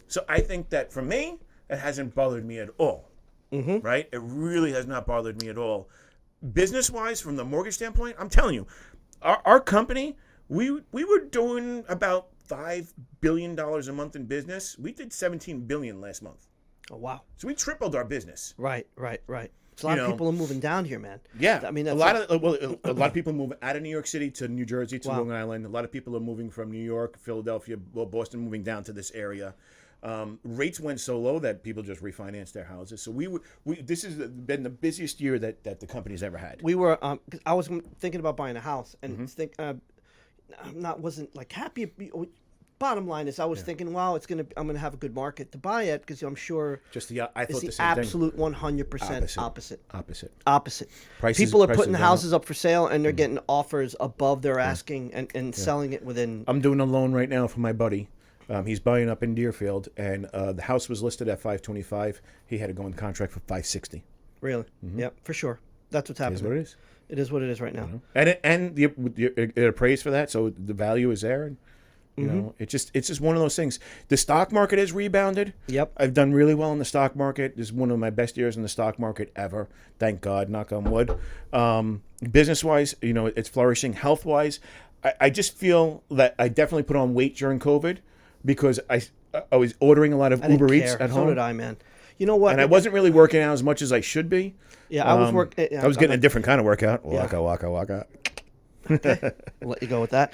So I think that for me, it hasn't bothered me at all. Mm-hmm. Right? It really has not bothered me at all. Business-wise, from the mortgage standpoint, I'm telling you, our company, we were doing about $5 billion a month in business. We did $17 billion last month. Oh, wow. So we tripled our business. Right. So a lot of people are moving down here, man. Yeah, I mean, a lot of people move out of New York City to New Jersey to Wow. Long Island. A lot of people are moving from New York, Philadelphia, Boston, moving down to this area. Rates went so low that people just refinanced their houses. So this has been the busiest year that the company's ever had. We were. 'Cause I was thinking about buying a house, and Mm-hmm. wasn't like happy. Bottom line is, I was thinking, wow, I'm gonna have a good market to buy it because I'm sure Just I thought it's the the same absolute 100% Opposite. opposite. Prices- People are prices putting are houses up for sale, and they're getting offers above their asking and selling it within. I'm doing a loan right now for my buddy. He's buying up in Deerfield, and the house was listed at $525. He had to go in contract for $560. Really? Yeah, for sure. That's what's happening. Is what it is. It is what it is right now. And it appraised for that, so the value is there. And, it's just one of those things. The stock market has rebounded. Yep. I've done really well in the stock market. This is one of my best years in the stock market ever. Thank God, knock on wood. Business-wise, it's flourishing. Health-wise, I just feel that I definitely put on weight during COVID because I was ordering a lot of I didn't Uber Eats care. at So home. did I, man. You know what? And I wasn't really working out as much as I should be. Yeah, I was working. I was getting a different kind of workout. Waka, waka, waka. I'll let you go with that.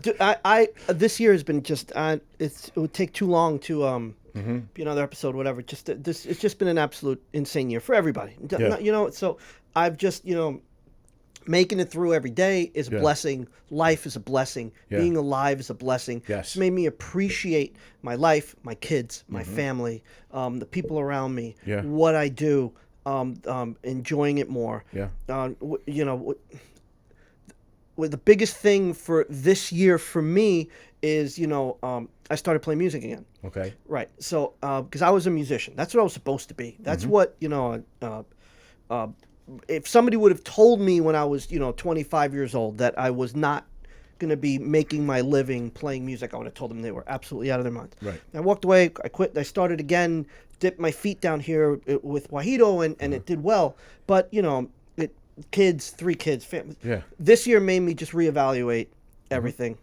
Dude, I this year has been just it would take too long to be another episode, whatever. Just it's just been an absolute insane year for everybody. Yeah. So I've just making it through every day is a blessing. Life is a blessing. Yeah. Being alive is a blessing. Yes. It's made me appreciate my life, my kids, my family, the people around me, Yeah. what I do, enjoying it more. Yeah. Well, the biggest thing for this year for me is, I started playing music again. Okay. Right. So, because I was a musician. That's what I was supposed to be. That's what, if somebody would have told me when I was, 25 years old that I was not going to be making my living playing music, I would have told them they were absolutely out of their minds. Right. I walked away. I quit. I started again dipped my feet down here with Wahito, and it did well. But kids, 3 kids, family. Yeah. This year made me just reevaluate everything,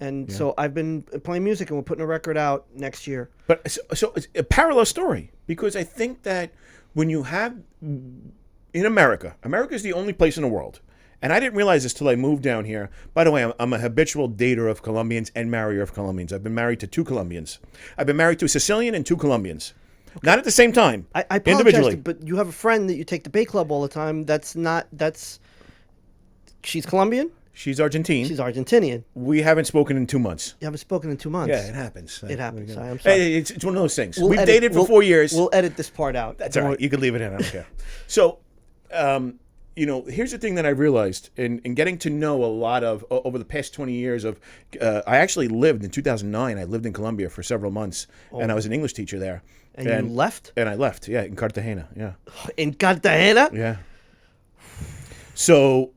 and so I've been playing music, and we're putting a record out next year. But so it's a parallel story, because I think that when you have in America is the only place in the world. And I didn't realize this till I moved down here. By the way, I'm a habitual dater of Colombians and marrier of Colombians. I've been married to 2 Colombians. I've been married to a Sicilian and 2 Colombians. Okay. Not at the same time. I apologize, individually. but you have a friend that you take to Bay Club all the time. She's Colombian? She's Argentine. She's Argentinian. We haven't spoken in 2 months. You haven't spoken in 2 months. Yeah, it happens. It happens. I'm sorry. Hey, it's one of those things. We've dated for 4 years. We'll edit this part out. That's all right. You can leave it in. I don't care. So, here's the thing that I realized in getting to know a lot of over the past 20 years of. I actually lived in 2009. I lived in Colombia for several months, and I was an English teacher there. And you left? And I left. Yeah, in Cartagena. Yeah. In Cartagena? Yeah. So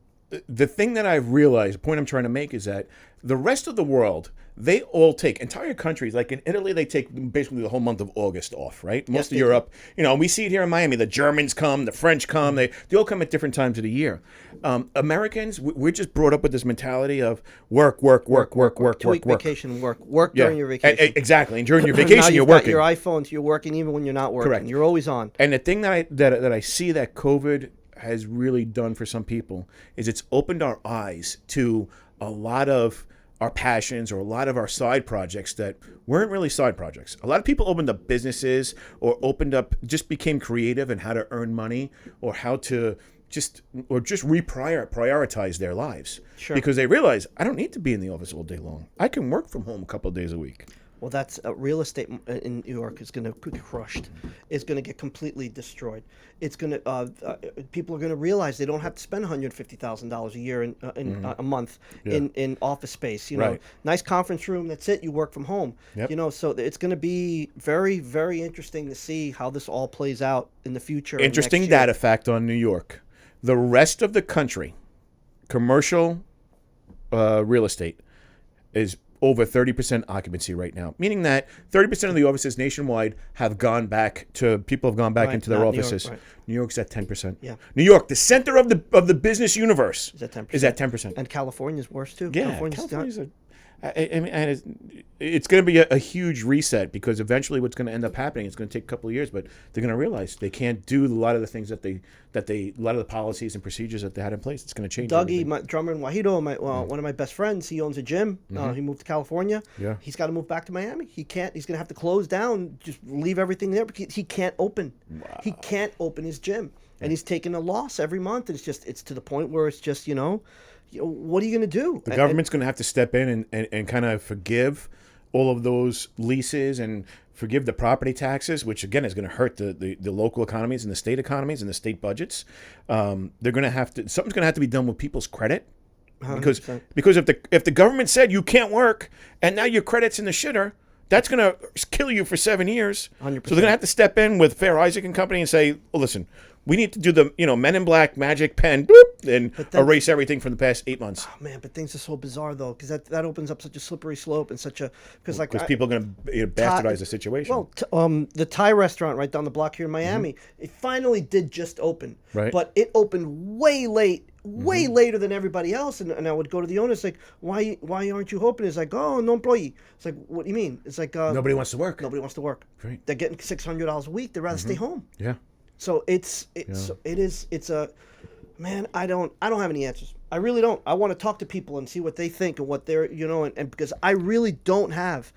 the thing that I've realized, the point I'm trying to make, is that the rest of the world, they all take, entire countries, like in Italy, they take basically the whole month of August off, right? Most of Europe, we see it here in Miami. The Germans come, the French come, they all come at different times of the year. Americans, we're just brought up with this mentality of work. 2-week vacation, work during your vacation. Exactly. And during your vacation, you're working. Your iPhones, you're working even when you're not working. Correct. You're always on. And the thing that I see that COVID has really done for some people is it's opened our eyes to a lot of our passions or a lot of our side projects that weren't really side projects. A lot of people opened up businesses or just became creative in how to earn money or how to just prioritize their lives. Sure. Because they realize, I don't need to be in the office all day long. I can work from home a couple of days a week. Well, that's real estate in New York is going to be crushed. It's going to get completely destroyed. It's going to people are going to realize they don't have to spend $150,000 a year in a month in office space. Right. Nice conference room. That's it. You work from home. Yep. So it's going to be very, very interesting to see how this all plays out in the future. Interesting data fact on New York: the rest of the country, commercial real estate is over 30% occupancy right now, meaning that 30% of the offices nationwide have gone back into their offices. New York, right. New York's at 10%. Yeah. New York, the center of the business universe, is at 10%. 10%. And California's worse too. Yeah, California's it's going to be a huge reset, because eventually what's going to end up happening, it's going to take a couple of years, but they're going to realize they can't do a lot of the things that a lot of the policies and procedures that they had in place. It's going to change. Dougie, my drummer in Wahito, one of my best friends, he owns a gym. He moved to California. Yeah. He's got to move back to Miami. He can't. He's going to have to close down, just leave everything there, because he can't open. Wow. He can't open his gym, and he's taking a loss every month. It's to the point where it's just what are you going to do? The government's going to have to step in and kind of forgive all of those leases and forgive the property taxes, which again is going to hurt the local economies and the state economies and the state budgets. They're going to have to, something's going to have to be done with people's credit, because 100%. if the government said you can't work and now your credit's in the shitter, that's going to kill you for 7 years. 100%. So they're going to have to step in with Fair Isaac and Company and say, well, listen, we need to do the Men in Black magic pen, boop, and erase everything from the past 8 months. Oh man, but things are so bizarre though, because that opens up such a slippery slope and because people are going to bastardize the situation. Well, the Thai restaurant right down the block here in Miami, it finally did just open, right? But it opened way late. Way later than everybody else, and I would go to the owner. It's like, why aren't you open? It's like, oh, no employee. It's like, what do you mean? It's like nobody wants to work. Nobody wants to work. Right. They're getting $600 a week. They'd rather stay home. Yeah. So it's a man. I don't have any answers. I really don't. I want to talk to people and see what they think and what they're and because I really don't have.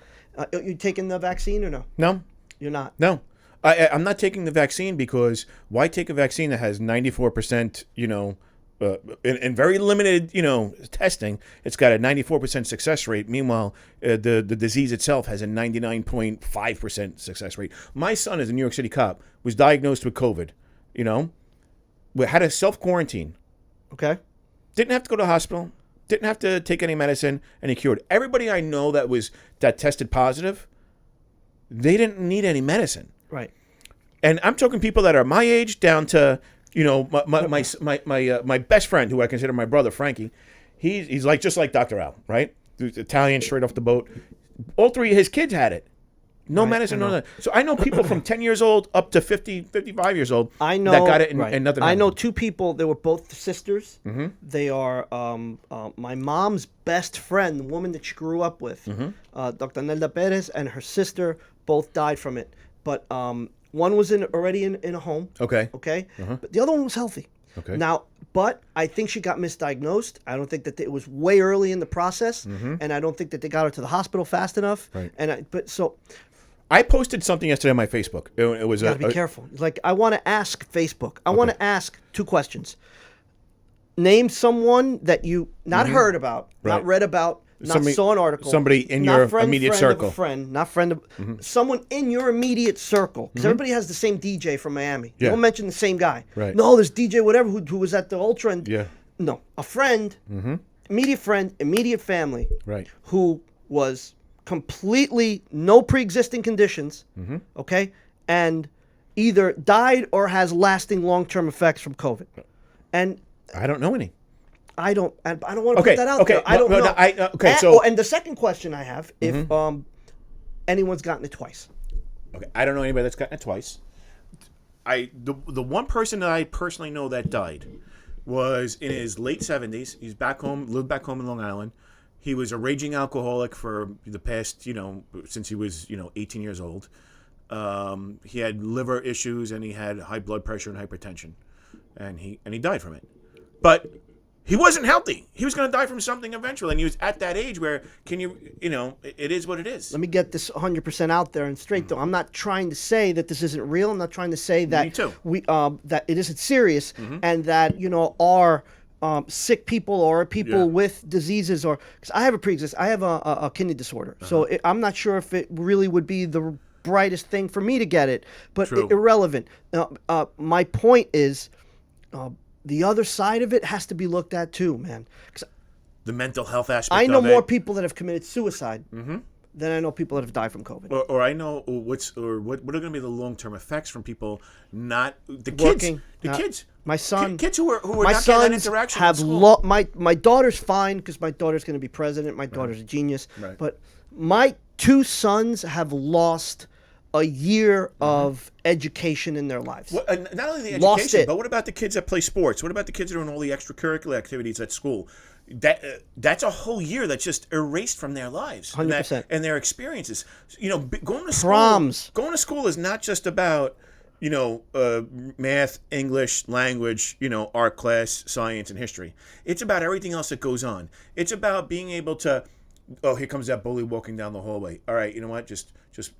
You taking the vaccine or no? No, you're not. No. I'm not taking the vaccine, because why take a vaccine that has 94%, in very limited, testing, it's got a 94% success rate. Meanwhile, the disease itself has a 99.5% success rate. My son is a New York City cop, was diagnosed with COVID, we had a self-quarantine. Okay. Didn't have to go to the hospital, didn't have to take any medicine, and he cured. Everybody I know that tested positive, they didn't need any medicine. Right. And I'm talking people that are my age down to, my best friend, who I consider my brother, Frankie. He's just like Dr. Al, right? Italian, straight off the boat. All 3 of his kids had it. No Right, medicine, I no know. nothing. So I know people from 10 years old up to 50, 55 years old I know that got it and, right. and nothing I happened. know two people. They were both sisters. Mm-hmm. They are my mom's best friend, the woman that she grew up with, Dr. Nelda Perez, and her sister both died from it. But one was already in a home. Okay. Okay. But the other one was healthy. Okay. Now, but I think she got misdiagnosed. I don't think that it was way early in the process, and I don't think that they got her to the hospital fast enough. Right. And so I posted something yesterday on my Facebook. It was you got to be careful. Like, I want to ask Facebook. I want to ask two questions. Name someone that you not heard about, not Right. read about, not saw an article. Somebody in not your friend, immediate friend circle. Of a friend, not friend of someone in your immediate circle. Because everybody has the same DJ from Miami. Yeah. Don't mention the same guy. Right. No, there's DJ whatever who was at the Ultra. And, Yeah. No, a friend, immediate family, Right. who was completely no pre-existing conditions, okay, and either died or has lasting long-term effects from COVID. And I don't know any. I don't want to Okay, put that out okay, there. I don't but know. okay, and, so- and the second question I have, if anyone's gotten it twice. Okay. I don't know anybody that's gotten it twice. The one person that I personally know that died was in his late 70s. He's back home, lived back home in Long Island. He was a raging alcoholic for the past, since he was, 18 years old. He had liver issues and he had high blood pressure and hypertension, and he died from it. But he wasn't healthy. He was going to die from something eventually, and he was at that age where it is what it is. Let me get this 100% out there and straight though. I'm not trying to say that this isn't real. I'm not trying to say that Me too. that it isn't serious and that our sick people or people with diseases or because I have I have a kidney disorder, so I'm not sure if it really would be the brightest thing for me to get it, but True. irrelevant. My point is. The other side of it has to be looked at too, man. 'Cause The mental health aspect. I know of more it. people that have committed suicide than I know people that have died from COVID. Or I know what are going to be the long-term effects from people not the kids. Working, The not- kids. My son, Kids who are my not getting that sons interaction. have in school. my daughter's fine because my daughter's going to be president. My daughter's a genius. Right. But my two sons have lost a year of education in their lives. Not only the Lost education, it. but what about the kids that play sports? What about the kids that are in all the extracurricular activities at school? That's a whole year that's just erased from their lives 100%. and their experiences. Going to school, Proms. Going to school is not just about math, English, language, art class, science, and history. It's about everything else that goes on. It's about being able to. Oh, here comes that bully walking down the hallway. All right, you know what? Just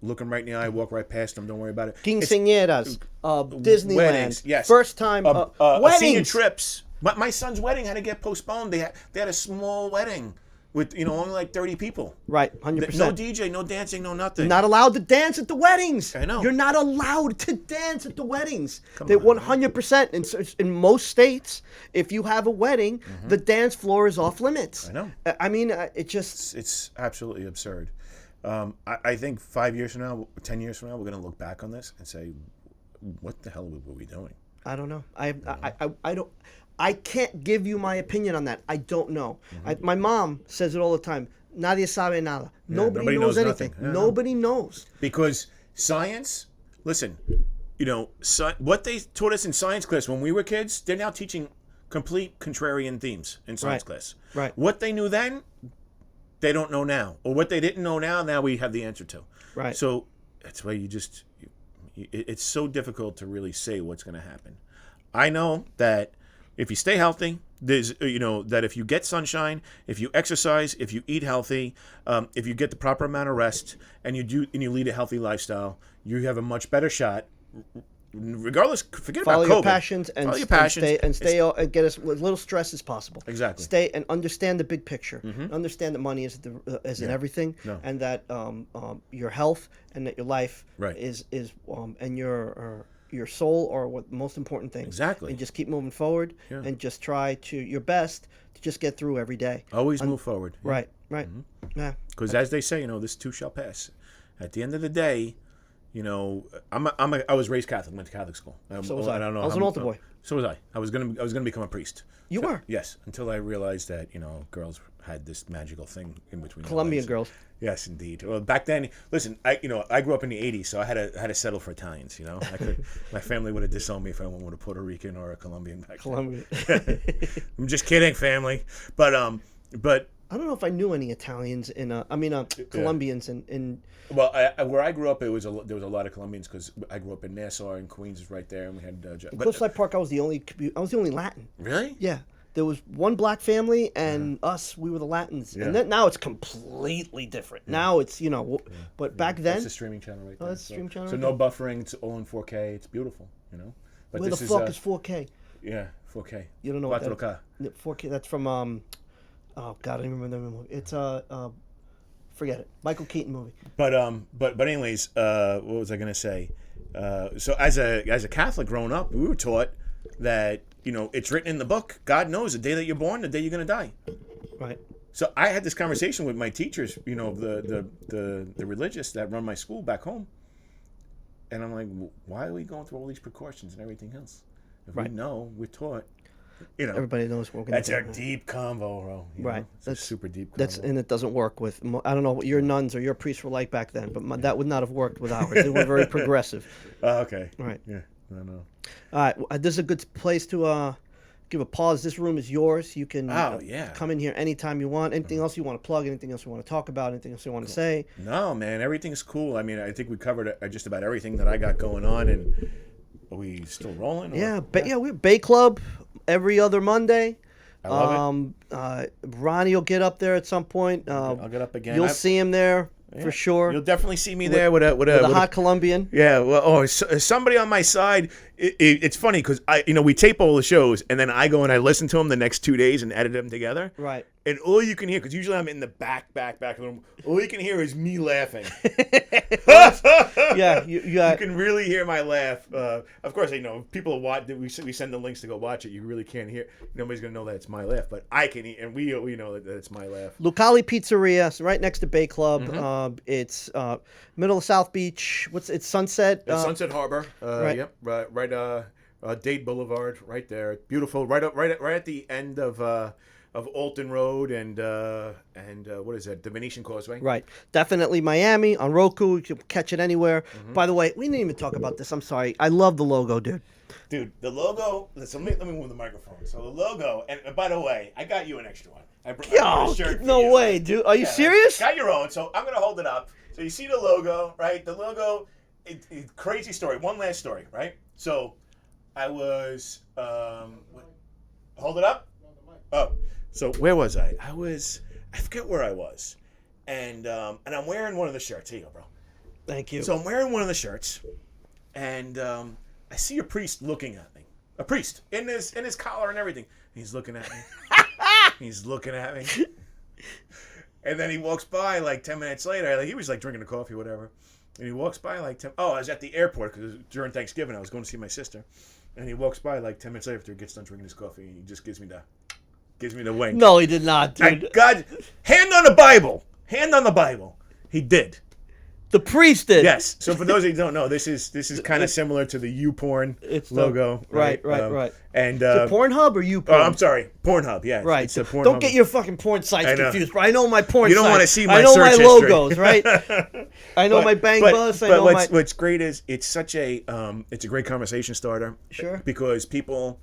look him right in the eye, walk right past him. Don't worry about it. Quinceañeras, Disneyland, Weddings, yes. first time Senior weddings. trips. My son's wedding had to get postponed. They had a small wedding with only like 30 people. Right, 100%. No DJ, no dancing, no nothing. Not allowed to dance at the weddings. I know. You're not allowed to dance at the weddings. Come They on, 100% in most states, if you have a wedding, the dance floor is off limits. I know. I mean, it just It's absolutely absurd. I think 5 years from now, 10 years from now, we're going to look back on this and say, what the hell were we doing? I don't know. I don't. I can't give you my opinion on that. I don't know. My mom says it all the time. Nadie sabe nada. Nobody knows anything. nothing. Yeah, Nobody knows. Because science, listen, what they taught us in science class when we were kids, they're now teaching complete contrarian themes in science class. Right. What they knew then, they don't know now. Or what they didn't know now we have the answer to. Right. So that's why it's so difficult to really say what's going to happen. I know that if you stay healthy, there's that if you get sunshine, if you exercise, if you eat healthy, if you get the proper amount of rest, and you lead a healthy lifestyle, you have a much better shot. Regardless, forget Follow about your COVID. passions and Follow your passions. and stay and get as little stress as possible. Exactly. Stay and understand the big picture. Understand that money is in everything, No. and that your health and that your life Right. is and your soul are what the most important things. Exactly. And just keep moving forward and just try to your best to just get through every day. Always move forward. Right. Yeah. Because as they say, this too shall pass. At the end of the day, I was raised Catholic, went to Catholic school. So was I. I don't know. I was an altar boy. So was I. I was gonna become a priest. You were? Yes, until I realized that girls had this magical thing in between. Colombian girls. Yes, indeed. Well, back then, listen, I grew up in the '80s, so I had to settle for Italians. My family would have disowned me if I went with a Puerto Rican or a Colombian back Colombian. then. I'm just kidding, family. But I don't know if I knew any Italians Colombians in. Well, where I grew up, there was a lot of Colombians because I grew up in Nassau and Queens is right there, and we had. Cliffside Park, I was the only Latin. Really? Yeah. There was one black family, and us, we were the Latins. Yeah. And then, now it's completely different. Yeah. Now it's, but back then... That's the streaming channel right there. Oh, that's the streaming channel So no buffering, it's all in 4K, it's beautiful, But where the fuck is 4K? Yeah, 4K. You don't know what that 4K. 4K, that's from, oh God, I don't even remember the movie. It's, forget it. Michael Keaton movie. But anyways, what was I going to say? So as a Catholic growing up, we were taught that it's written in the book. God knows the day that you're born, the day you're gonna die. Right. So I had this conversation with my teachers, the religious that run my school back home, and I'm like, why are we going through all these precautions and everything else? If we know, we're taught. Everybody knows we're gonna. That's our deep convo, bro. Right. That's a super deep convo. And it doesn't work with. I don't know what your nuns or your priests were like back then, but that would not have worked with ours. They were very progressive. Okay. Right. Yeah. No. All right, this is a good place to give a pause. This room is yours. You can come in here anytime you want. Anything else you want to plug, anything else you want to talk about, anything else you want to say. No, man, everything's cool. I mean, I think we covered just about everything that I got going on, and are we still rolling? We're Bay Club every other Monday. I love it. Ronnie will get up there at some point. I'll get up again. You'll see him there. For sure, you'll definitely see me there with a hot Colombian. Yeah, well, somebody on my side. It's funny because we tape all the shows and then I go and I listen to them the next 2 days and edit them together. Right. And all you can hear, because usually I'm in the back of the room, all you can hear is me laughing. Yeah, you can really hear my laugh. Of course, people watch. We send the links to go watch it. You really can't hear. Nobody's gonna know that it's my laugh, but I can, and we know that it's my laugh. Lucali Pizzeria, so right next to Bay Club. Mm-hmm. It's middle of South Beach. It's Sunset. Sunset Harbor. Right. Yep. Right. Dade Boulevard. Right there. Beautiful. Right at the end of Alton Road and what is that? The Venetian Causeway. Right. Definitely Miami on Roku. You can catch it anywhere. Mm-hmm. By the way, we didn't even talk about this. I'm sorry. I love the logo, dude. Dude, the logo. Listen, let me move the microphone. So the logo, and by the way, I got you an extra one. I brought a shirt for no you. way, dude. Are you serious? Got your own. So I'm gonna hold it up. So you see the logo, right? The logo. Crazy story. One last story, right? So I was. Hold it up. Oh. So where was I? I forget where I was, and I'm wearing one of the shirts. Here you go, bro. Thank you. So I'm wearing one of the shirts, and I see a priest looking at me. A priest in his collar and everything. He's looking at me. He's looking at me, and then he walks by like 10 minutes later. He was like drinking a coffee, whatever, and he walks by like 10. Oh, I was at the airport because during Thanksgiving I was going to see my sister, and he walks by like 10 minutes later after he gets done drinking his coffee. And he just gives me the wink. No, he did not, dude. God, hand on the Bible. Hand on the Bible. He did. The priest did. Yes. So for those who don't know, this is kind of similar to the YouPorn logo. Right. And is it Pornhub or YouPorn? Oh, I'm sorry, Pornhub. Yeah. Right. It's a Pornhub. Don't get your fucking porn sites confused. I know my porn. You don't want to see my search search history. I know my logos, right? I know my Bang Bus. What's great is it's such a it's a great conversation starter. Sure. Because people,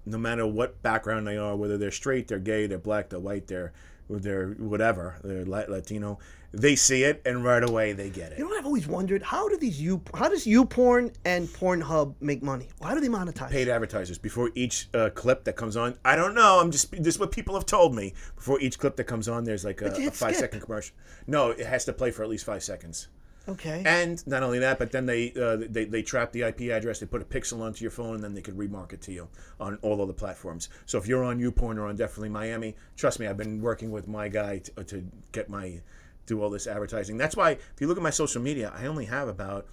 no matter what background they are, whether they're straight, they're gay, they're black, they're white, they're whatever, they're Latino, they see it and right away they get it. You know what I've always wondered? How does YouPorn and Pornhub make money? Why do they monetize? Paid advertisers before each clip that comes on. I don't know. This is what people have told me. Before each clip that comes on, there's like a 5-second commercial. No, it has to play for at least 5 seconds. Okay. And not only that, but then they trap the IP address, they put a pixel onto your phone, and then they could remarket to you on all other platforms. So if you're on YouPorn or on Definitely Miami, trust me, I've been working with my guy to get do all this advertising. That's why if you look at my social media, I only have about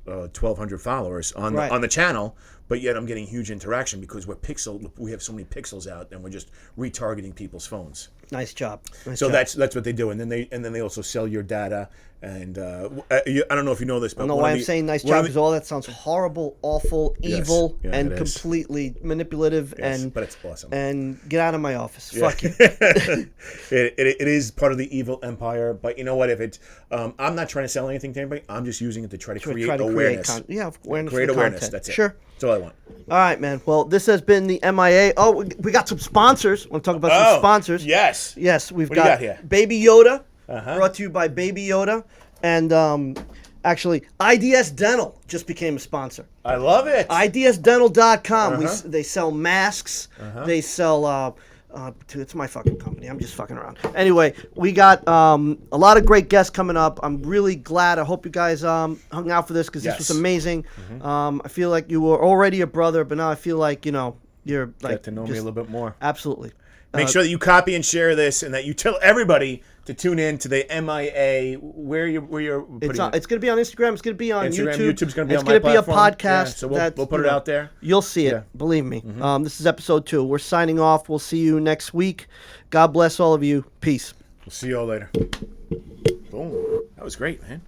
1,200 followers on the channel, but yet I'm getting huge interaction because we have so many pixels out, and we're just retargeting people's phones. Nice job. Nice So job. that's what they do, and then they also sell your data. And I don't know if you know this, but I don't know why I'm saying nice job because all that sounds horrible, awful, evil, Yeah, and it is. completely manipulative. Yes, and but it's awesome. And get out of my office. Yeah. Fuck you. It is part of the evil empire, but you know what? If it's, I'm not trying to sell anything to anybody. I'm just using it to try to create awareness. Awareness. Create for the awareness. content. That's it. Sure. That's all I want. All right, man. Well, this has been the MIA. Oh, we got some sponsors. Want to talk about some sponsors? Yes. Yes, we've What do you got got here? Baby Yoda, Uh-huh. brought to you by Baby Yoda, and actually, IDS Dental just became a sponsor. I love it. IDSdental.com. Uh-huh. They sell masks. They sell. It's my fucking company. I'm just fucking around. Anyway, we got a lot of great guests coming up. I'm really glad. I hope you guys hung out for this because this was amazing. I feel like you were already a brother, but now I feel like you're like Get to know me a little bit more. Absolutely. Make sure that you copy and share this, and that you tell everybody to tune in to the MIA. Where you're putting it. It's going to be on Instagram. It's going to be on Instagram, YouTube. YouTube's going to be it's on my going to be a platform. podcast. Yeah, so we'll put it out there. You'll see it. Yeah. Believe me. This is episode 2. We're signing off. We'll see you next week. God bless all of you. Peace. We'll see you all later. Boom. That was great, man.